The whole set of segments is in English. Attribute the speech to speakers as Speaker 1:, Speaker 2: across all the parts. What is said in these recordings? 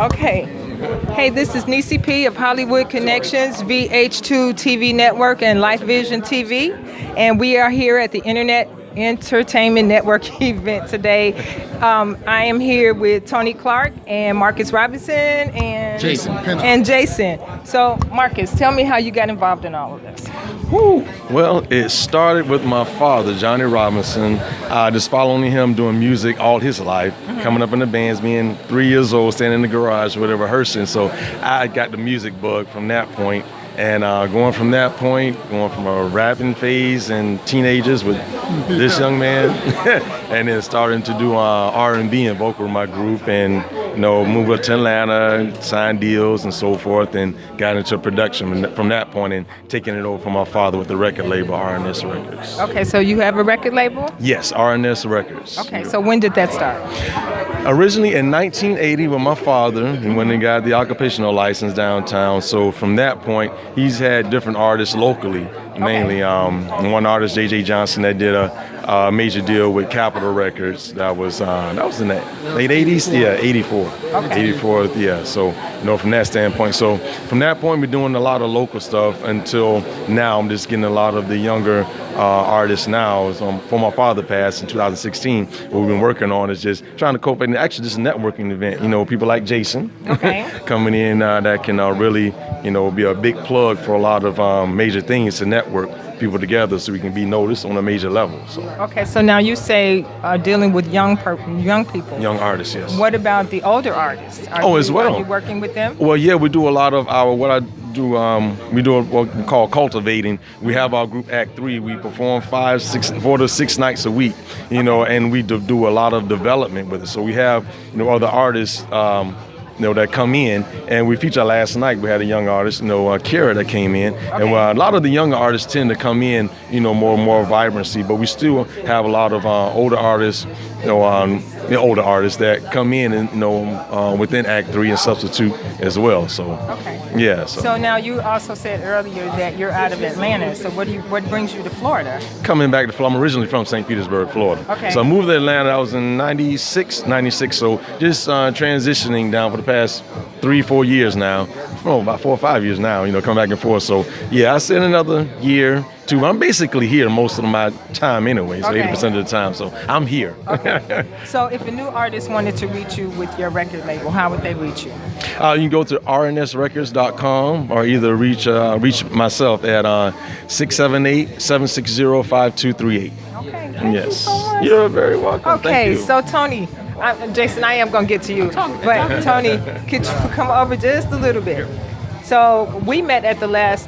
Speaker 1: Okay. Hey, this is Nessyp of Hollywood Connections, VH2 TV Network, and Life Vision TV. And we are here at the Internet Entertainment Network event today. I am here with Tony Clark and Marcus Robinson and
Speaker 2: Jason Pennock.
Speaker 1: And Jason. So, Marcus, tell me how you got involved in all of this.
Speaker 2: Woo. Well, it started with my father, Johnny Robinson, just following him doing music all his life, coming up in the bands, being 3 years old, standing in the garage, whatever, rehearsing. So I got the music bug from that point. And going from that point, going from a rapping phase and teenagers with this young man, and then starting to do R&B and vocal with my group, and move up to Atlanta, sign deals and so forth, and got into production from that point, and taking it over from my father with the record label R&S Records.
Speaker 1: Okay, so you have a record label?
Speaker 2: Yes, R&S Records.
Speaker 1: Okay, so when did that start?
Speaker 2: Originally in 1980 with my father, and when he got the occupational license downtown. So from that point, he's had different artists locally, mainly one artist, J.J. Johnson, that did a major deal with Capitol Records. That was in the late 80s, 84.
Speaker 1: Okay.
Speaker 2: 84, yeah. So from that standpoint. So from that point, we're doing a lot of local stuff until now. I'm just getting a lot of the younger artists now. So before my father passed in 2016, what we've been working on is just trying to cope, and actually just a networking event. People like Jason coming in that can really be a big plug for a lot of major things to network people together so we can be noticed on a major level. So.
Speaker 1: Okay, so now you say dealing with young people.
Speaker 2: Young artists, yes.
Speaker 1: What about the older artists?
Speaker 2: As well.
Speaker 1: Are you working with them?
Speaker 2: Well, yeah, we do a lot of we do what we call cultivating. We have our group Act 3. We perform 4 to 6 nights a week, and we do a lot of development with it. So we have, other artists, that come in, and we featured last night. We had a young artist, Kira, that came in, and a lot of the younger artists tend to come in, more vibrancy. But we still have a lot of older artists, older artists that come in and within Act 3 and substitute as well. So yeah.
Speaker 1: So now you also said earlier that you're out of Atlanta. So what brings you to Florida?
Speaker 2: Coming back to Florida, I'm originally from St. Petersburg, Florida.
Speaker 1: Okay.
Speaker 2: So I moved to Atlanta. I was in 96. So just transitioning down for the past 3-4 years now. About 4 or 5 years now. Come back and forth. So yeah, I spent another year. I'm basically here most of my time anyway, so 80% of the time. So I'm here.
Speaker 1: Okay. So if a new artist wanted to reach you with your record label, how would they reach you?
Speaker 2: You can go to rnsrecords.com or either reach myself at 678-760-5238.
Speaker 1: Okay. Thank you so much.
Speaker 2: You're very welcome.
Speaker 1: Okay.
Speaker 2: Thank you.
Speaker 1: So Tony, Jason, I am going to get to you. But Tony, could you come over just a little bit? So we met at the last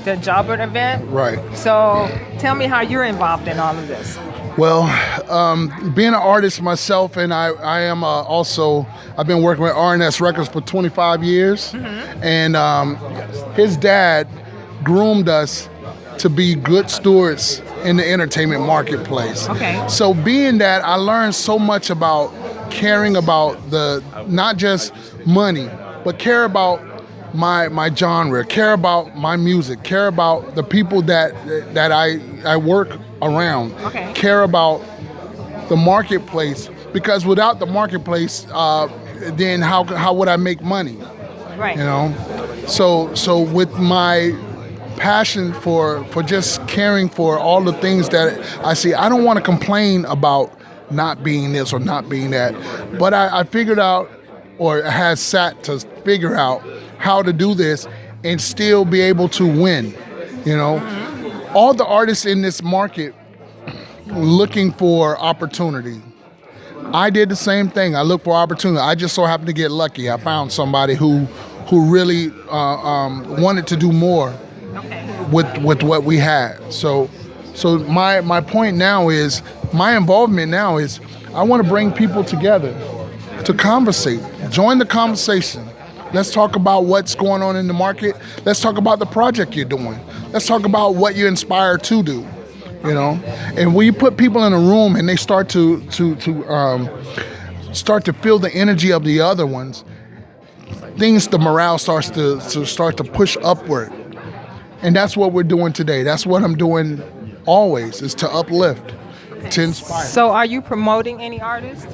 Speaker 1: the Jobber event.
Speaker 3: Right.
Speaker 1: So tell me how you're involved in all of this.
Speaker 3: Well, being an artist myself, and I am also, I've been working with R&S Records for 25 years. And his dad groomed us to be good stewards in the entertainment marketplace.
Speaker 1: Okay.
Speaker 3: So being that, I learned so much about caring about not just money, but care about my genre, care about my music, care about the people that I work around, care about the marketplace, because without the marketplace, then how would I make money?
Speaker 1: Right.
Speaker 3: So with my passion for just caring for all the things that I see, I don't want to complain about not being this or not being that, but I figured out, or has sat to figure out how to do this and still be able to win. All the artists in this market looking for opportunity. I did the same thing. I looked for opportunity. I just so happened to get lucky. I found somebody who really wanted to do more with what we had. So my point now is, my involvement now is, I want to bring people together to conversate. Join the conversation. Let's talk about what's going on in the market. Let's talk about the project you're doing. Let's talk about what you're inspired to do. And when you put people in a room and they start to feel the energy of the other ones, the morale starts to push upward. And that's what we're doing today. That's what I'm doing always, is to uplift, to inspire.
Speaker 1: So are you promoting any artists?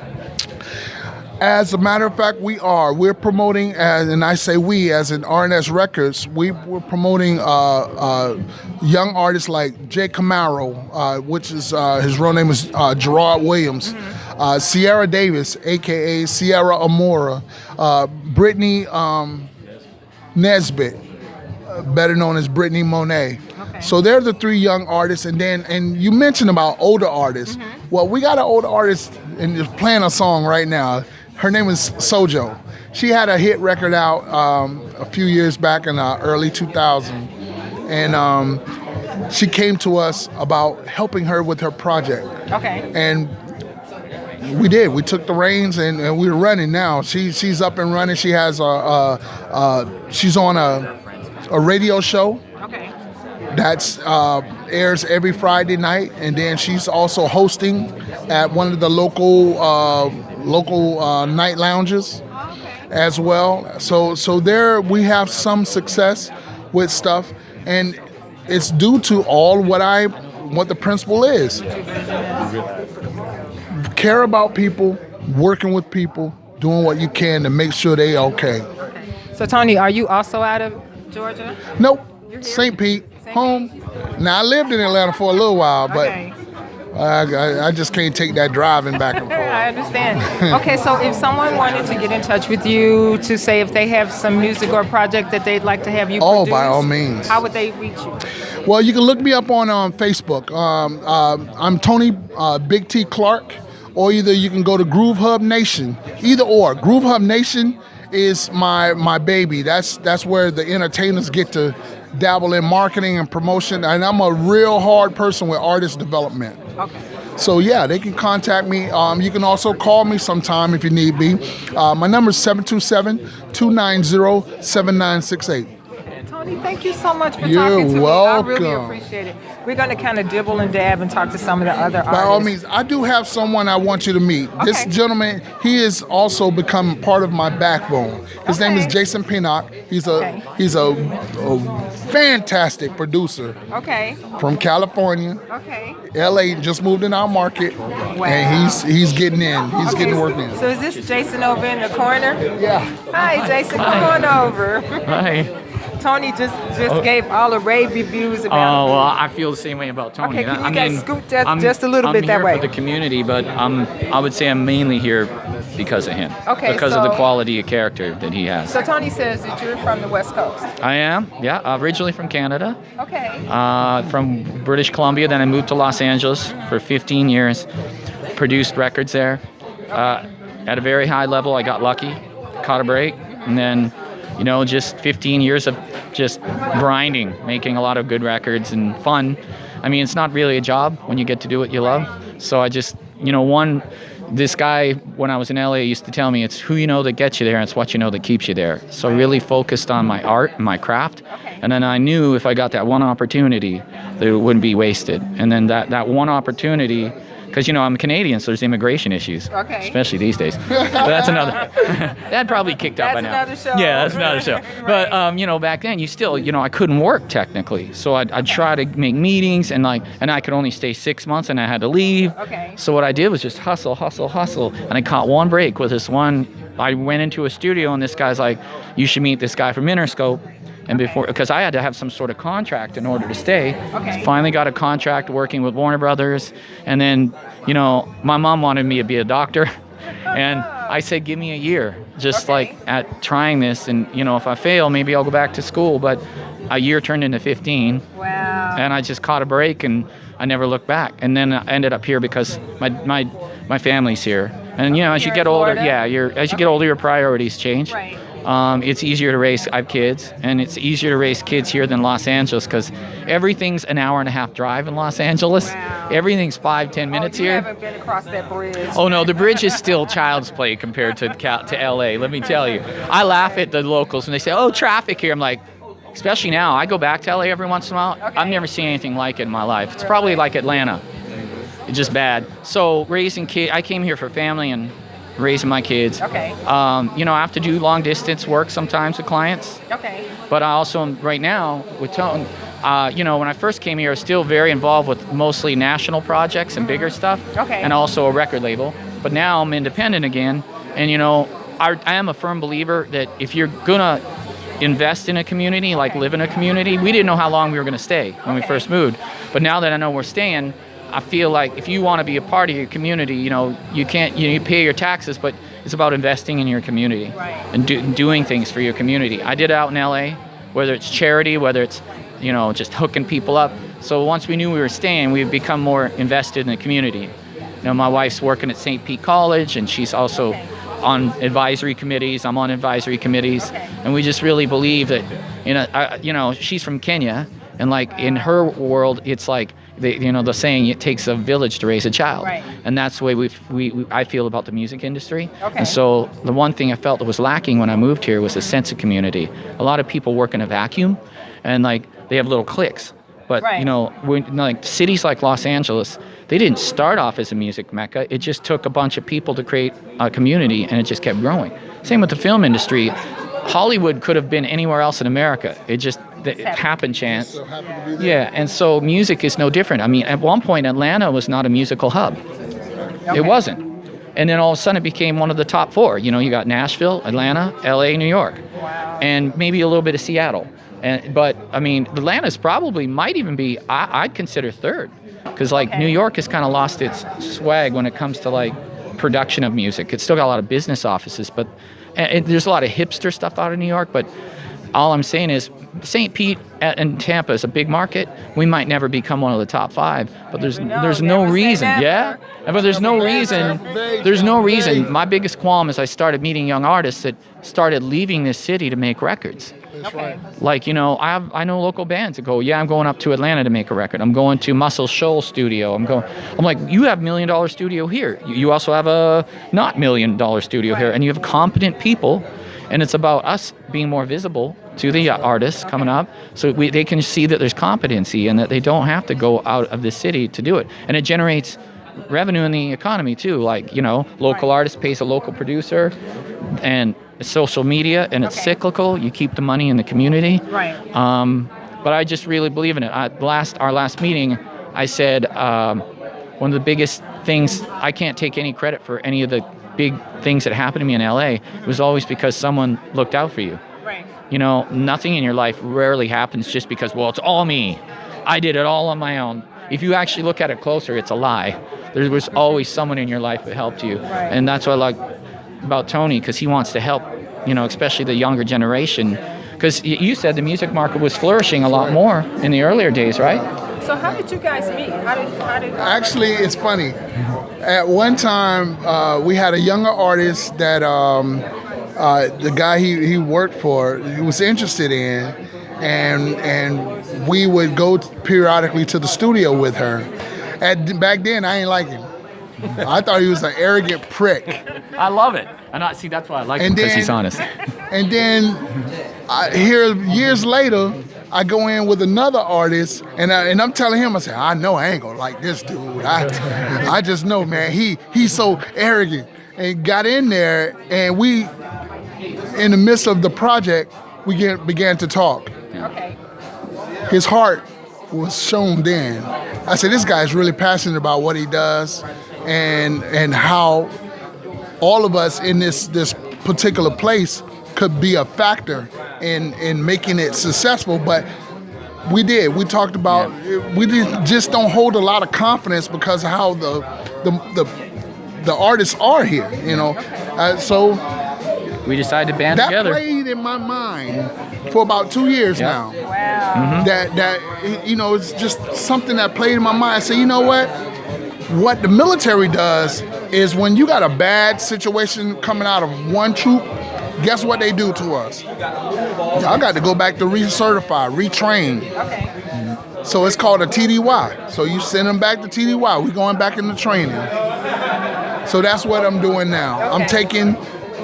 Speaker 3: As a matter of fact, we are. We're promoting, and I say we, as in RNS Records, we're promoting young artists like Jay Camaro, which is his real name is Gerard Williams, Sierra Davis, a.k.a. Sierra Amora, Brittany Nesbitt, better known as Brittany Monet.
Speaker 1: Okay.
Speaker 3: So they're the three young artists, and you mentioned about older artists. Well, we got an older artist and just playing a song right now. Her name is Sojo. She had a hit record out a few years back in early 2000, and she came to us about helping her with her project.
Speaker 1: Okay.
Speaker 3: And we did. We took the reins and we're running now. She's up and running. She has she's on a radio show.
Speaker 1: Okay.
Speaker 3: That's airs every Friday night, and then she's also hosting at one of the local night lounges as well. So there we have some success with stuff, and it's due to all what the principle is. Care about people, working with people, doing what you can to make sure they okay.
Speaker 1: So Tony, are you also out of Georgia?
Speaker 3: Nope,
Speaker 1: You're here?
Speaker 3: St. Pete,
Speaker 1: St.
Speaker 3: home.
Speaker 1: Pete?
Speaker 3: Now I lived in Atlanta for a little while, but
Speaker 1: Okay.
Speaker 3: I just can't take that driving back and forth.
Speaker 1: I understand. Okay, so if someone wanted to get in touch with you to say if they have some music or project that they'd like to have you
Speaker 3: Oh,
Speaker 1: produce,
Speaker 3: by all means.
Speaker 1: how would they reach you?
Speaker 3: Well, you can look me up on Facebook. I'm Tony Big T Clark, or either you can go to Groove Hub Nation. Either or. Groove Hub Nation is my baby. That's where the entertainers get to dabble in marketing and promotion, and I'm a real hard person with artist development.
Speaker 1: Okay.
Speaker 3: So yeah, they can contact me. You can also call me sometime if you need be. My number is 727-290-7968.
Speaker 1: Tony, thank you so much for
Speaker 3: You're
Speaker 1: talking to
Speaker 3: welcome.
Speaker 1: me. I really appreciate it. We're going to kind of dibble and dab and talk to some of the other artists.
Speaker 3: By all means, I do have someone I want you to meet. This
Speaker 1: Okay.
Speaker 3: gentleman, he has also become part of my backbone. His name is
Speaker 1: Okay.
Speaker 3: Jason Pennock. He's a fantastic producer
Speaker 1: Okay.
Speaker 3: from California.
Speaker 1: Okay.
Speaker 3: LA just moved in our market, and he's getting in. He's getting work in.
Speaker 1: So is this Jason over in the corner?
Speaker 3: Yeah.
Speaker 1: Hi, Jason. Come on over.
Speaker 4: Hi.
Speaker 1: Tony just gave all the rave reviews about
Speaker 4: Oh,
Speaker 1: me.
Speaker 4: well, I feel the same way about Tony.
Speaker 1: Okay, can you guys scoot just a little
Speaker 4: I'm
Speaker 1: bit that
Speaker 4: here
Speaker 1: way?
Speaker 4: for the community, but I would say I'm mainly here because of him.
Speaker 1: Okay,
Speaker 4: Because of the
Speaker 1: so-
Speaker 4: quality of character that he has.
Speaker 1: So Tony says that you're from the West Coast.
Speaker 4: I am, yeah. Originally from Canada,
Speaker 1: Okay.
Speaker 4: from British Columbia. Then I moved to Los Angeles for 15 years. Produced records there. At a very high level, I got lucky, caught a break, and then, just 15 years of just grinding, making a lot of good records and fun. I mean, it's not really a job when you get to do what you love. So I just, this guy, when I was in LA, used to tell me it's who you know that gets you there, and it's what you know that keeps you there. So I really focused on my art and my craft.
Speaker 1: Okay.
Speaker 4: And then I knew if I got that one opportunity, that it wouldn't be wasted. And then that one opportunity, because I'm Canadian, so there's immigration issues,
Speaker 1: Okay.
Speaker 4: especially these days. But that's another. That probably kicked up by
Speaker 1: That's
Speaker 4: now.
Speaker 1: another show.
Speaker 4: Yeah, that's another show.
Speaker 1: Right.
Speaker 4: But back then, you still, I couldn't work technically, so I'd try to make meetings, and I could only stay 6 months, and I had to leave.
Speaker 1: Okay.
Speaker 4: So what I did was just hustle, and I caught one break with this one. I went into a studio, and this guy's like, "You should meet this guy from Interscope." And because I had to have some sort of contract in order to stay,
Speaker 1: Okay.
Speaker 4: finally got a contract working with Warner Brothers. And then, my mom wanted me to be a doctor. And I said, give me a year, just like at trying this. And, if I fail, maybe I'll go back to school. But a year turned into 15.
Speaker 1: Wow.
Speaker 4: And I just caught a break, and I never looked back. And then I ended up here because my family's here. And, as you
Speaker 1: Here
Speaker 4: get
Speaker 1: in
Speaker 4: older,
Speaker 1: Florida?
Speaker 4: as you get older, your priorities change.
Speaker 1: Right.
Speaker 4: It's easier to raise. I have kids, and it's easier to raise kids here than Los Angeles because everything's an hour and a half drive in Los Angeles.
Speaker 1: Wow.
Speaker 4: Everything's 5-10 minutes
Speaker 1: you
Speaker 4: here.
Speaker 1: haven't been across that bridge.
Speaker 4: Oh no, the bridge is still child's play compared to LA. Let me tell you. I laugh at the locals when they say, "Oh, traffic here." I'm like, especially now. I go back to LA every once in a while.
Speaker 1: Okay.
Speaker 4: I've never seen anything like it in my life. It's probably like Atlanta. It's just bad. So raising kids, I came here for family and raising my kids.
Speaker 1: Okay.
Speaker 4: I have to do long distance work sometimes with clients.
Speaker 1: Okay.
Speaker 4: But I also am right now with Tone. When I first came here, I was still very involved with mostly national projects and bigger stuff.
Speaker 1: Okay.
Speaker 4: And also a record label. But now I'm independent again, And I am a firm believer that if you're gonna invest in a community, like live in a community, we didn't know how long we were gonna stay when we first moved. But now that I know we're staying, I feel like if you want to be a part of your community, you can't, you pay your taxes, but it's about investing in your community and doing things for your community. I did it out in LA, whether it's charity, whether it's, just hooking people up. So once we knew we were staying, we've become more invested in the community. My wife's working at St. Pete College, and she's also on advisory committees. I'm on advisory committees, and we just really believe that, she's from Kenya, and like in her world, it's like, the saying, it takes a village to raise a child. And that's the way I feel about the music industry. And so the one thing I felt that was lacking when I moved here was a sense of community. A lot of people work in a vacuum, and like they have little cliques. But like cities like Los Angeles, they didn't start off as a music mecca. It just took a bunch of people to create a community, and it just kept growing. Same with the film industry. Hollywood could have been anywhere else in America. It just happened chance.
Speaker 3: So happy to be there.
Speaker 4: Yeah, and so music is no different. I mean, at one point, Atlanta was not a musical hub. It wasn't. And then all of a sudden, it became one of the top 4. You got Nashville, Atlanta, LA, New York, and maybe a little bit of Seattle. But I mean, Atlanta's probably might even be, I'd consider third, because like New York has kind of lost its swag when it comes to like production of music. It's still got a lot of business offices, but and there's a lot of hipster stuff out of New York. But all I'm saying is, St. Pete and Tampa is a big market. We might never become one of the top 5, but there's no reason. Yeah, but there's no reason. There's no reason. My biggest qualm is I started meeting young artists that started leaving this city to make records.
Speaker 3: That's right.
Speaker 4: Like, I know local bands that go, I'm going up to Atlanta to make a record. I'm going to Muscle Shoals studio. I'm like, you have $1 million studio here. You also have a not $1 million studio here, and you have competent people. And it's about us being more visible to the artists coming up, so they can see that there's competency and that they don't have to go out of the city to do it. And it generates revenue in the economy too. Like, local artist pays a local producer, and it's social media, and it's cyclical. You keep the money in the community. But I just really believe in it. Our last meeting, I said one of the biggest things, I can't take any credit for any of the big things that happened to me in LA. It was always because someone looked out for you. Nothing in your life rarely happens just because, it's all me. I did it all on my own. If you actually look at it closer, it's a lie. There was always someone in your life that helped you. And that's what I like about Tony, because he wants to help, especially the younger generation. Because you said the music market was flourishing a lot more in the earlier days, right?
Speaker 1: So how did you guys meet? How did
Speaker 3: Actually, it's funny. At one time, we had a younger artist that the guy he worked for, he was interested in, and we would go periodically to the studio with her. Back then, I ain't like him. I thought he was an arrogant prick.
Speaker 4: I love it. And that's why I like him, because he's honest.
Speaker 3: And then here years later, I go in with another artist, and I'm telling him, I say, I know I ain't gonna like this dude. I just know, man, he's so arrogant. And got in there, and we, in the midst of the project, we began to talk.
Speaker 1: Okay.
Speaker 3: His heart was shown then. I said, this guy's really passionate about what he does, and how all of us in this particular place could be a factor in making it successful. But we did. We talked about we just don't hold a lot of confidence because of how the artists are here. So
Speaker 4: we decided to band
Speaker 3: that
Speaker 4: together.
Speaker 3: That played in my mind for about 2 years now.
Speaker 1: Wow.
Speaker 3: That it's just something that played in my mind. I said, you know what? What the military does is when you got a bad situation coming out of one troop, guess what they do to us? Y'all got to go back to recertify, retrain.
Speaker 1: Okay.
Speaker 3: So it's called a TDY. So you send them back to TDY. We're going back into training. So that's what I'm doing now.
Speaker 1: Okay.
Speaker 3: I'm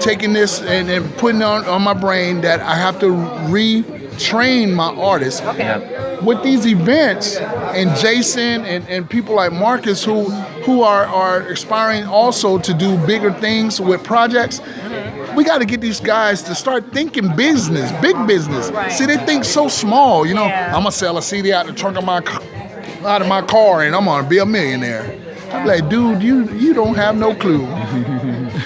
Speaker 3: taking this and putting on my brain that I have to retrain my artists.
Speaker 1: Okay.
Speaker 3: With these events, and Jason and people like Marcus who are aspiring also to do bigger things with projects, we got to get these guys to start thinking business, big business.
Speaker 1: Right.
Speaker 3: See, they think so small. I'm gonna sell a CD out the trunk of my car, and I'm gonna be a millionaire. I'm like, dude, you don't have no clue.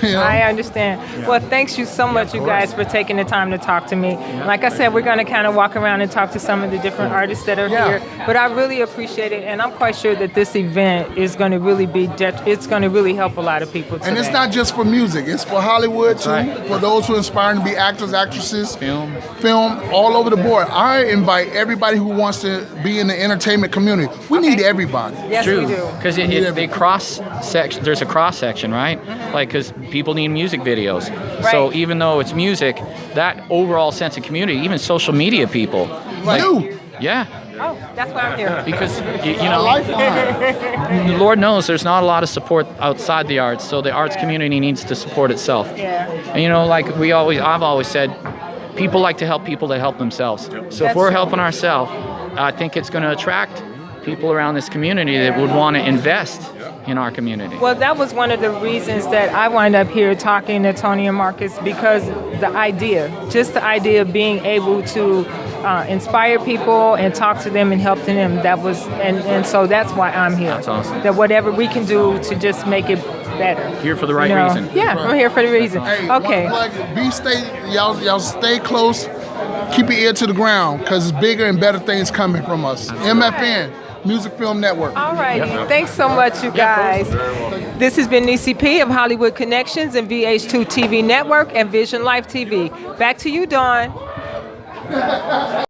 Speaker 3: You know?
Speaker 1: I understand. Well, thanks you so much, you guys, for taking the time to talk to me. Like I said, we're going to kind of walk around and talk to some of the different artists that are here. But I really appreciate it, and I'm quite sure that this event is going to really it's going to really help a lot of people today.
Speaker 3: And it's not just for music; it's for Hollywood too.
Speaker 4: Right.
Speaker 3: For those who aspire to be actors, actresses,
Speaker 4: Film.
Speaker 3: all over the board. I invite everybody who wants to be in the entertainment community. We need everybody.
Speaker 1: Yes,
Speaker 4: True,
Speaker 1: we do.
Speaker 4: because they cross section. There's a cross section, right? Like, because people need music videos. So
Speaker 1: Right.
Speaker 4: even though it's music, that overall sense of community, even social media people, like,
Speaker 3: You.
Speaker 4: yeah,
Speaker 1: Oh, that's why I'm here.
Speaker 4: because you know,
Speaker 3: Lifeline.
Speaker 4: Lord knows there's not a lot of support outside the arts, so the arts community needs to support itself.
Speaker 1: Yeah.
Speaker 4: And you know, like I've always said, people like to help people that help themselves. So if we're helping ourselves, I think it's going to attract people around this community that would want to invest in our community.
Speaker 1: Well, that was one of the reasons that I wound up here talking to Tony and Marcus, because the idea of being able to inspire people and talk to them and help to them, and so that's why I'm here.
Speaker 4: That's awesome.
Speaker 1: That whatever we can do to just make it better.
Speaker 4: Here for the right
Speaker 1: You know?
Speaker 4: reason.
Speaker 1: Yeah, I'm here for the reason.
Speaker 3: Hey,
Speaker 1: Okay.
Speaker 3: one plug, y'all stay close. Keep your ear to the ground, because it's bigger and better things coming from us. MFN, Music Film Network.
Speaker 1: All righty. Thanks so much, you guys. This has been Nessyp of Hollywood Connections and VH2 TV Network and Vision Life TV. Back to you, Dawn.